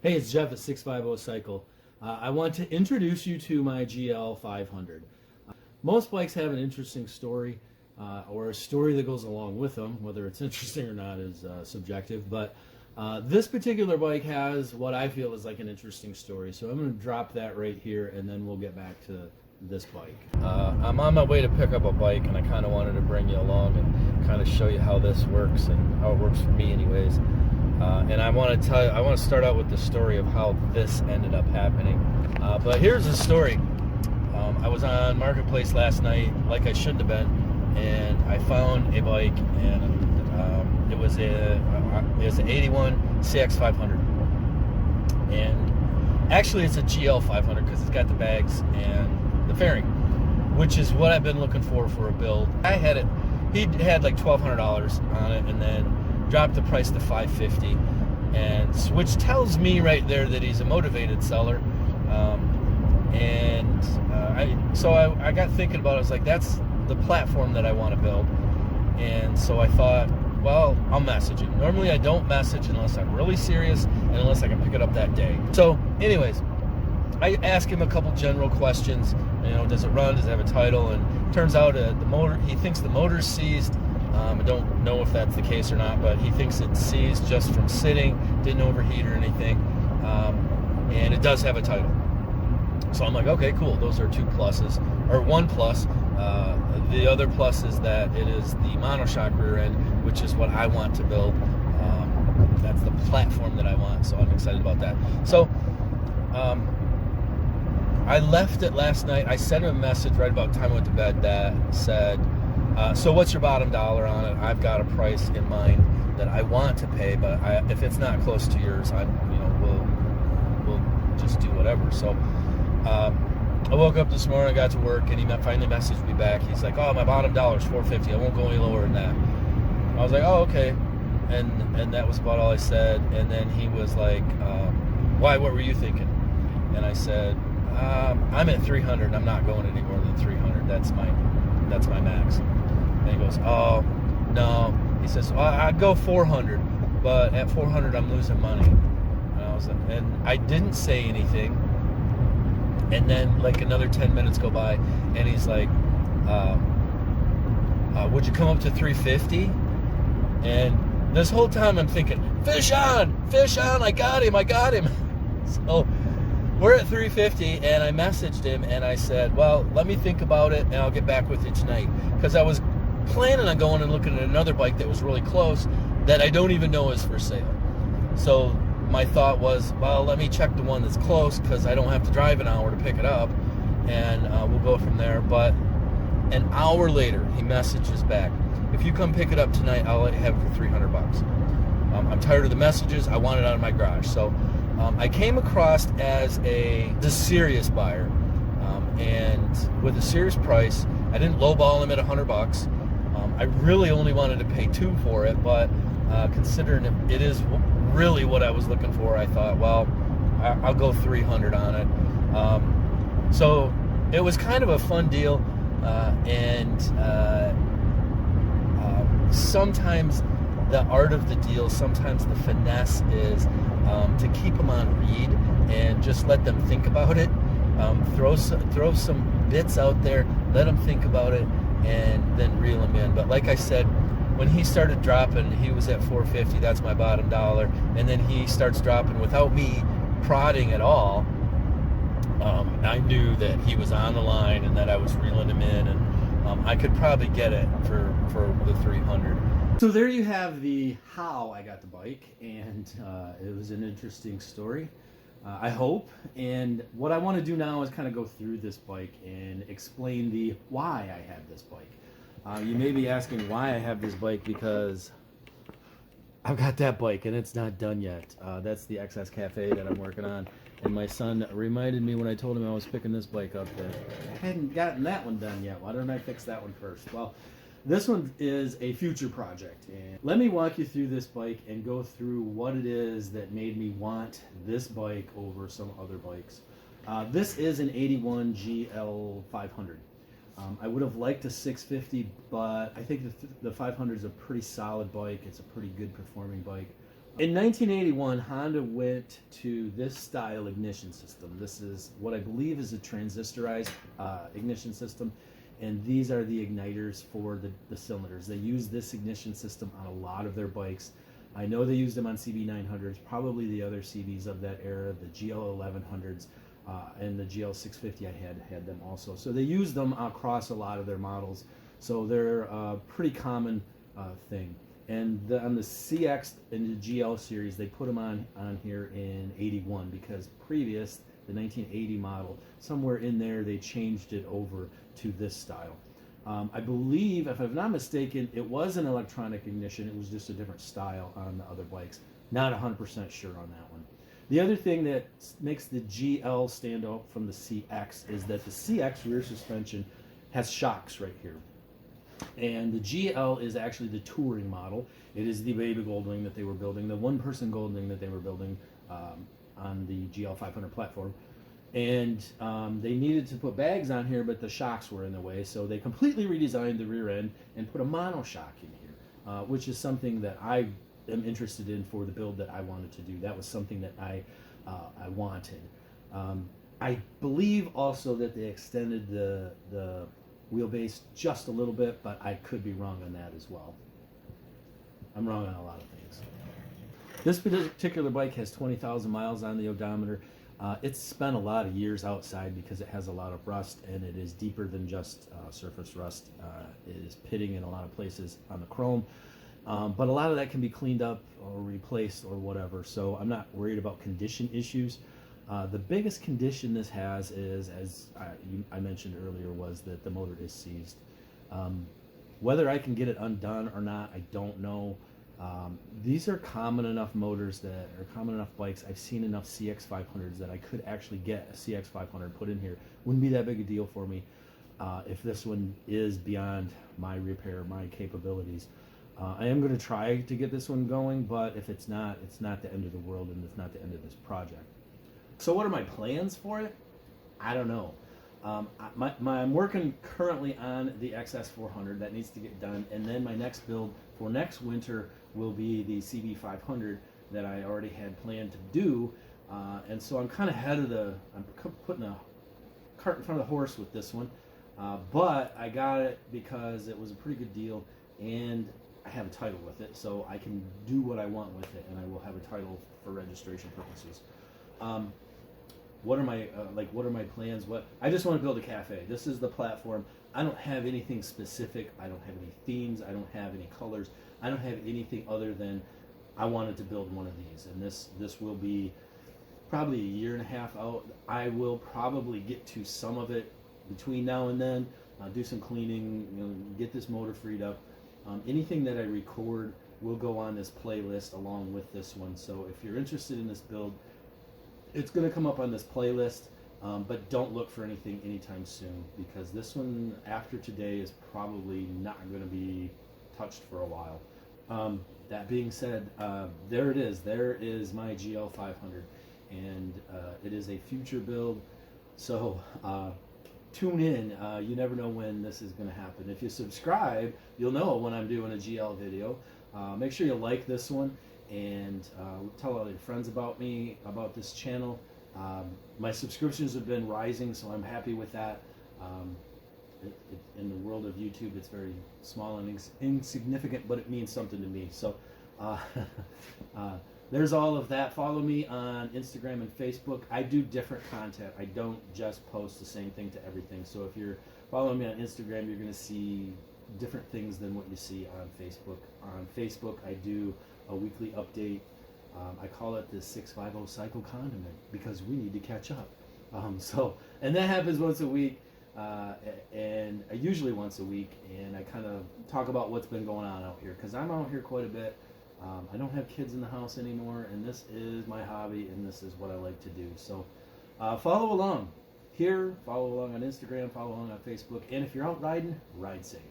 Hey, it's Jeff at 650 Cycle. I want to introduce you to my GL500. Most bikes have an interesting story or a story that goes along with them. Whether it's interesting or not is subjective, but this particular bike has what I feel is like an interesting story. So I'm going to drop that right here and then we'll get back to this bike. I'm on my way to pick up a bike and I kind of wanted to bring you along and kind of show you how this works and how it works for me anyways. And I want to tell you, I want to start out with the story of how this ended up happening. But here's the story. I was on Marketplace last night, like I shouldn't have been, and I found a bike, and it was an 81 CX500, and actually it's a GL500 because it's got the bags and the fairing, which is what I've been looking for a build. I had it. He had like $1,200 on it, and then dropped the price to $550, and which tells me right there that he's a motivated seller. So I got thinking about it. I was like, that's the platform that I want to build. And so I thought, well, I'll message him. Normally I don't message unless I'm really serious and unless I can pick it up that day. So anyways, I asked him a couple general questions. You know, does it run? Does it have a title? And turns out the motor, he thinks the motor's seized. I don't know if that's the case or not, but he thinks it's seized just from sitting, didn't overheat or anything, and it does have a title. So I'm like, okay, cool. Those are two pluses, or one plus. The other plus is that it is the monoshock rear end, which is what I want to build. That's the platform that I want, so I'm excited about that. So I left it last night. I sent him a message right about the time I went to bed that said, so what's your bottom dollar on it? I've got a price in mind that I want to pay, but if it's not close to yours, we'll just do whatever. So I woke up this morning, I got to work, and he finally messaged me back. He's like, oh, my bottom dollar is $450. I won't go any lower than that. I was like, oh, okay. And that was about all I said. And then he was like, why, what were you thinking? And I said, I'm at 300. I'm not going any more than 300. That's my max. And he goes, oh, no. He says, well, I'd go 400, but at 400, I'm losing money. And I was like, and I didn't say anything. And then like another 10 minutes go by, and he's like, would you come up to 350? And this whole time I'm thinking, fish on, I got him. So we're at 350, and I messaged him and I said, well, let me think about it and I'll get back with you tonight, because I was planning on going and looking at another bike that was really close that I don't even know is for sale. So my thought was, well, let me check the one that's close, because I don't have to drive an hour to pick it up, and we'll go from there. But an hour later, he messages back, if you come pick it up tonight, I'll have it for $300. I'm tired of the messages. I want it out of my garage. So I came across as the serious buyer, and with a serious price. I didn't lowball him at $100. I really only wanted to pay $200 for it, but considering it is really what I was looking for, I thought, well, I'll go $300 on it. So it was kind of a fun deal, and sometimes the art of the deal, sometimes the finesse is to keep them on read and just let them think about it. Throw some bits out there, let them think about it, and then reel them in. But like I said, when he started dropping, he was at $450. That's my bottom dollar. And then he starts dropping without me prodding at all. I knew that he was on the line and that I was reeling him in, and I could probably get it for the 300. So there you have the how I got the bike, and it was an interesting story, I hope. And what I want to do now is kind of go through this bike and explain the why I have this bike. You may be asking why I have this bike, because I've got that bike and it's not done yet. That's the XS Cafe that I'm working on. And my son reminded me when I told him I was picking this bike up that I hadn't gotten that one done yet. Why don't I fix that one first? Well, this one is a future project. And let me walk you through this bike and go through what it is that made me want this bike over some other bikes. This is an 81 GL500. I would have liked a 650, but I think the 500 is a pretty solid bike. It's a pretty good performing bike. In 1981, Honda went to this style ignition system. This is what I believe is a transistorized ignition system, and these are the igniters for the cylinders. They use this ignition system on a lot of their bikes. I know they used them on CB900s, probably the other CBs of that era, the GL1100s, and the GL650 I had them also. So they use them across a lot of their models. So they're a pretty common thing. And on the CX and the GL series, they put them on here in 81 because previous, the 1980 model, somewhere in there they changed it over to this style. I believe, if I'm not mistaken, it was an electronic ignition. It was just a different style on the other bikes. Not 100% sure on that one. The other thing that makes the GL stand out from the CX is that the CX rear suspension has shocks right here. And the GL is actually the touring model. It is the baby Goldwing that they were building, the one-person Goldwing that they were building on the GL500 platform. And they needed to put bags on here, but the shocks were in the way, so they completely redesigned the rear end and put a monoshock in here, which is something that I am interested in for the build that I wanted to do. That was something that I wanted. I believe also that they extended the wheelbase just a little bit, but I could be wrong on that as well. I'm wrong on a lot of things. This particular bike has 20,000 miles on the odometer. It's spent a lot of years outside because it has a lot of rust, and it is deeper than just surface rust. It is pitting in a lot of places on the chrome, but a lot of that can be cleaned up or replaced or whatever, so I'm not worried about condition issues. The biggest condition this has is, as I mentioned earlier, was that the motor is seized. Whether I can get it undone or not, I don't know. These are common enough motors that are common enough bikes. I've seen enough CX500s that I could actually get a CX500 put in here. Wouldn't be that big a deal for me if this one is beyond my repair, my capabilities. I am going to try to get this one going, but if it's not the end of the world, and it's not the end of this project. So what are my plans for it? I don't know. I'm working currently on the XS400. That needs to get done, and then my next build for next winter will be the CB500 that I already had planned to do. And so I'm kind of I'm putting a cart in front of the horse with this one, but I got it because it was a pretty good deal, and I have a title with it, so I can do what I want with it, and I will have a title for registration purposes. What are my plans? I just want to build a cafe. This is the platform. I don't have anything specific. I don't have any themes. I don't have any colors. I don't have anything other than I wanted to build one of these, and this will be probably a year and a half out. I will probably get to some of it between now and then. Do some cleaning, get this motor freed up. Anything that I record will go on this playlist along with this one. So if you're interested in this build, it's going to come up on this playlist, but don't look for anything anytime soon, because this one after today is probably not going to be touched for a while. That being said, there it is. There is my GL500, and it is a future build. So tune in. You never know when this is going to happen. If you subscribe, you'll know when I'm doing a GL video. Make sure you like this one, and tell all your friends about me, about this channel. My subscriptions have been rising, so I'm happy with that. In the world of YouTube, it's very small and insignificant, but it means something to me. So there's all of that. Follow me on Instagram and Facebook. I do different content. I don't just post the same thing to everything. So if you're following me on Instagram, you're going to see different things than what you see on Facebook. On Facebook, I do a weekly update. I call it the 650 cycle condiment because we need to catch up. And that happens once a week, and usually once a week, and I kind of talk about what's been going on out here, because I'm out here quite a bit. I don't have kids in the house anymore, and this is my hobby, and this is what I like to do. So follow along here, follow along on Instagram, follow along on Facebook, and if you're out riding, ride safe.